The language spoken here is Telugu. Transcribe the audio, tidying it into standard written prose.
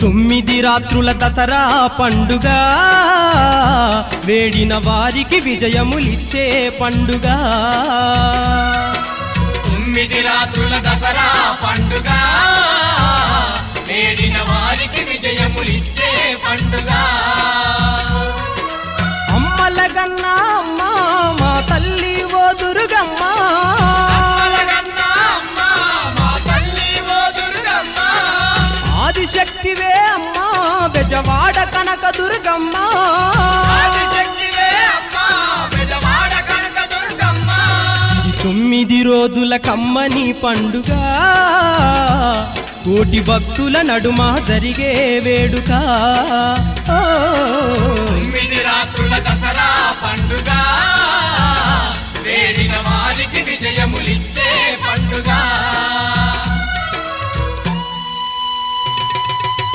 9 రాత్రుల దసరా పండుగ వేడిన వారికి విజయములిచ్చే పండుగ 9 రాత్రుల దసరా పండుగ వేడిన వారికి విజయములిచ్చే పండుగ అమ్మలగన్న అమ్మ మా తల్లి ఓ దుర్గమ్మ ఆదిశక్తివే అమ్మ బెజవాడ కనక దుర్గమ్మ 9 రోజుల కమ్మని పండుగ కోటి భక్తుల నడుమ జరిగే వేడుక 9 రాత్రుల దసరా పండుగ వేడిన వారికి విజయములిచ్చే పండుగ